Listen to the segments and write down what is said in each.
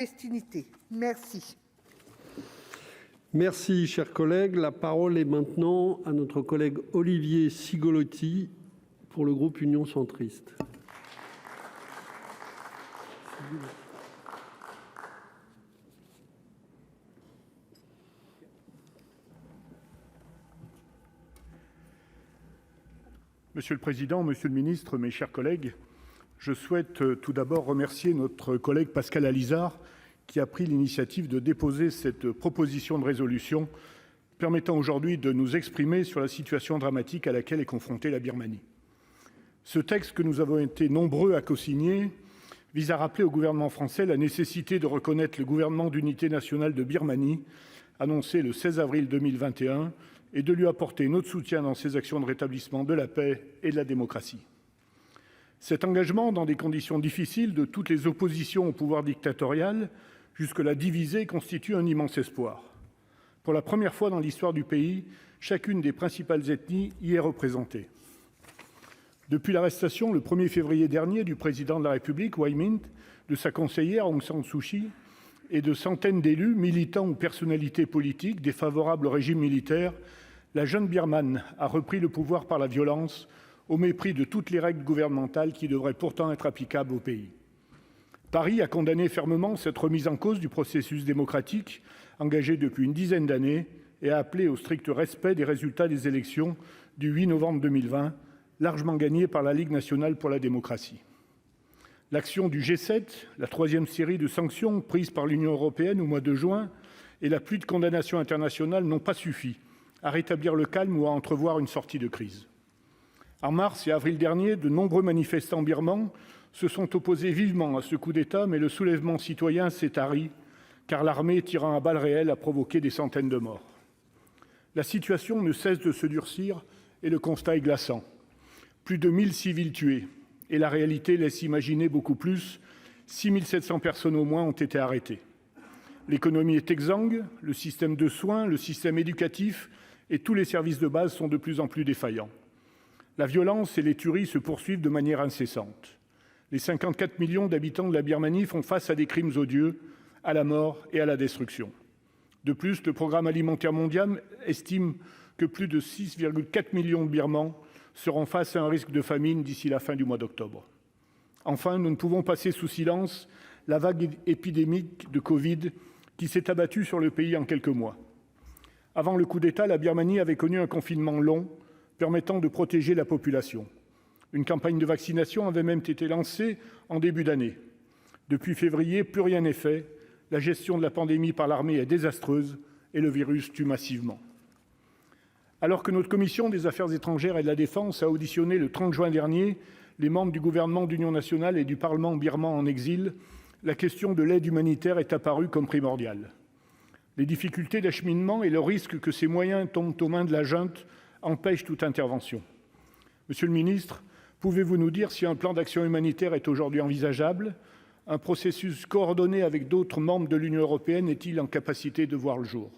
clandestinité. Merci. Merci, chers collègues. La parole est maintenant à notre collègue Olivier Cigolotti pour le groupe Union centriste. Monsieur le Président, Monsieur le Ministre, mes chers collègues, je souhaite tout d'abord remercier notre collègue Pascal Allizard qui a pris l'initiative de déposer cette proposition de résolution permettant aujourd'hui de nous exprimer sur la situation dramatique à laquelle est confrontée la Birmanie. Ce texte que nous avons été nombreux à co-signer vise à rappeler au gouvernement français la nécessité de reconnaître le gouvernement d'unité nationale de Birmanie, annoncé le 16 avril 2021, et de lui apporter notre soutien dans ses actions de rétablissement de la paix et de la démocratie. Cet engagement, dans des conditions difficiles de toutes les oppositions au pouvoir dictatorial, jusque-là divisées, constitue un immense espoir. Pour la première fois dans l'histoire du pays, chacune des principales ethnies y est représentée. Depuis l'arrestation, le 1er février dernier, du président de la République, Win Myint, de sa conseillère Aung San Suu Kyi, et de centaines d'élus, militants ou personnalités politiques défavorables au régime militaire, la jeune Birmane a repris le pouvoir par la violence, au mépris de toutes les règles gouvernementales qui devraient pourtant être applicables au pays. Paris a condamné fermement cette remise en cause du processus démocratique engagé depuis une dizaine d'années et a appelé au strict respect des résultats des élections du 8 novembre 2020, largement gagnées par la Ligue nationale pour la démocratie. L'action du G7, la troisième série de sanctions prises par l'Union européenne au mois de juin et la pluie de condamnations internationales n'ont pas suffi à rétablir le calme ou à entrevoir une sortie de crise. En mars et avril dernier, de nombreux manifestants birmans se sont opposés vivement à ce coup d'État, mais le soulèvement citoyen s'est tari, car l'armée, tirant à balles réelles, a provoqué des centaines de morts. La situation ne cesse de se durcir et le constat est glaçant. Plus de 1000 civils tués, et la réalité laisse imaginer beaucoup plus. 6700 personnes au moins ont été arrêtées. L'économie est exsangue, le système de soins, le système éducatif et tous les services de base sont de plus en plus défaillants. La violence et les tueries se poursuivent de manière incessante. Les 54 millions d'habitants de la Birmanie font face à des crimes odieux, à la mort et à la destruction. De plus, le Programme alimentaire mondial estime que plus de 6,4 millions de Birmans seront face à un risque de famine d'ici la fin du mois d'octobre. Enfin, nous ne pouvons passer sous silence la vague épidémique de Covid qui s'est abattue sur le pays en quelques mois. Avant le coup d'État, la Birmanie avait connu un confinement long permettant de protéger la population. Une campagne de vaccination avait même été lancée en début d'année. Depuis février, plus rien n'est fait. La gestion de la pandémie par l'armée est désastreuse et le virus tue massivement. Alors que notre commission des Affaires étrangères et de la Défense a auditionné le 30 juin dernier les membres du gouvernement d'union nationale et du Parlement birman en exil, la question de l'aide humanitaire est apparue comme primordiale. Les difficultés d'acheminement et le risque que ces moyens tombent aux mains de la junte empêchent toute intervention. Monsieur le ministre, pouvez-vous nous dire si un plan d'action humanitaire est aujourd'hui envisageable? Un processus coordonné avec d'autres membres de l'Union européenne est-il en capacité de voir le jour?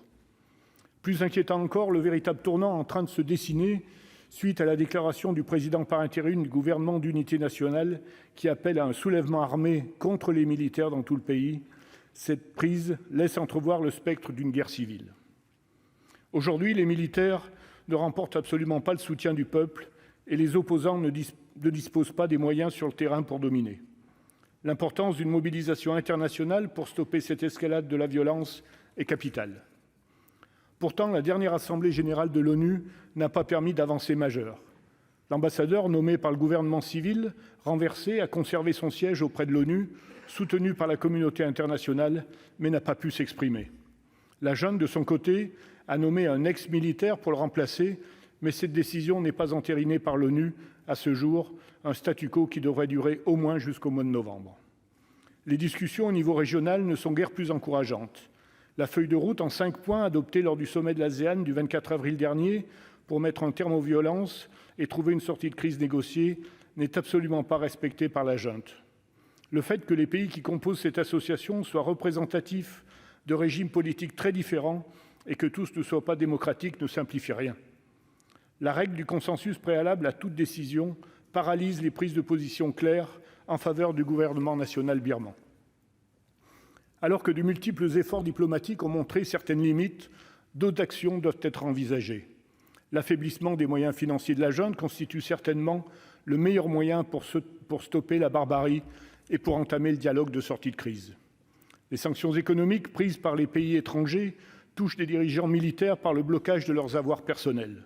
Plus inquiétant encore, le véritable tournant en train de se dessiner suite à la déclaration du président par intérim du gouvernement d'unité nationale qui appelle à un soulèvement armé contre les militaires dans tout le pays. Cette prise laisse entrevoir le spectre d'une guerre civile. Aujourd'hui, les militaires ne remportent absolument pas le soutien du peuple et les opposants ne disposent pas des moyens sur le terrain pour dominer. L'importance d'une mobilisation internationale pour stopper cette escalade de la violence est capitale. Pourtant, la dernière Assemblée générale de l'ONU n'a pas permis d'avancées majeures. L'ambassadeur nommé par le gouvernement civil, renversé, a conservé son siège auprès de l'ONU, soutenu par la communauté internationale, mais n'a pas pu s'exprimer. La junte, de son côté, a nommé un ex-militaire pour le remplacer, mais cette décision n'est pas entérinée par l'ONU à ce jour, un statu quo qui devrait durer au moins jusqu'au mois de novembre. Les discussions au niveau régional ne sont guère plus encourageantes. La feuille de route en 5 points adoptée lors du sommet de l'ASEAN du 24 avril dernier pour mettre un terme aux violences et trouver une sortie de crise négociée n'est absolument pas respectée par la junte. Le fait que les pays qui composent cette association soient représentatifs de régimes politiques très différents et que tous ne soient pas démocratiques ne simplifie rien. La règle du consensus préalable à toute décision paralyse les prises de position claires en faveur du gouvernement national birman. Alors que de multiples efforts diplomatiques ont montré certaines limites, d'autres actions doivent être envisagées. L'affaiblissement des moyens financiers de la junte constitue certainement le meilleur moyen pour stopper la barbarie et pour entamer le dialogue de sortie de crise. Les sanctions économiques prises par les pays étrangers touchent des dirigeants militaires par le blocage de leurs avoirs personnels.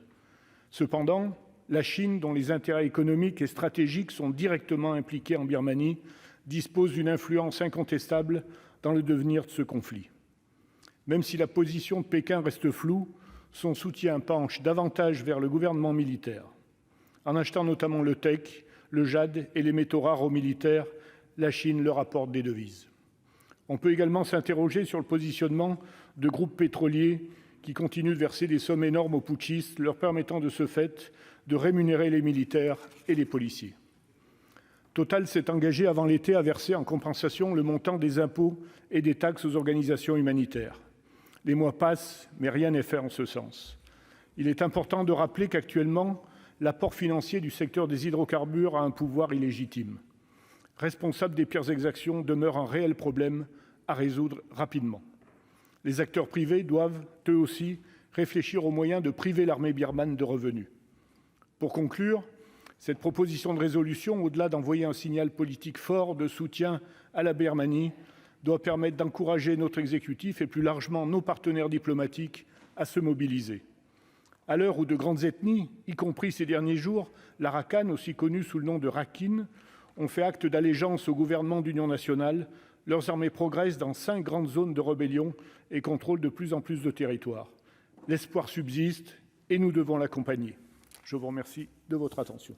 Cependant, la Chine, dont les intérêts économiques et stratégiques sont directement impliqués en Birmanie, dispose d'une influence incontestable dans le devenir de ce conflit. Même si la position de Pékin reste floue, son soutien penche davantage vers le gouvernement militaire. En achetant notamment le teck, le jade et les métaux rares aux militaires, la Chine leur apporte des devises. On peut également s'interroger sur le positionnement de groupes pétroliers qui continuent de verser des sommes énormes aux putschistes, leur permettant de ce fait de rémunérer les militaires et les policiers. Total s'est engagé avant l'été à verser en compensation le montant des impôts et des taxes aux organisations humanitaires. Les mois passent, mais rien n'est fait en ce sens. Il est important de rappeler qu'actuellement, l'apport financier du secteur des hydrocarbures a un pouvoir illégitime. Responsable des pires exactions demeure un réel problème à résoudre rapidement. Les acteurs privés doivent, eux aussi, réfléchir aux moyens de priver l'armée birmane de revenus. Pour conclure, cette proposition de résolution, au-delà d'envoyer un signal politique fort de soutien à la Birmanie, doit permettre d'encourager notre exécutif et plus largement nos partenaires diplomatiques à se mobiliser. À l'heure où de grandes ethnies, y compris ces derniers jours, l'Arakan, aussi connu sous le nom de Rakhine, ont fait acte d'allégeance au gouvernement d'union nationale, leurs armées progressent dans 5 grandes zones de rébellion et contrôlent de plus en plus de territoires. L'espoir subsiste et nous devons l'accompagner. Je vous remercie de votre attention.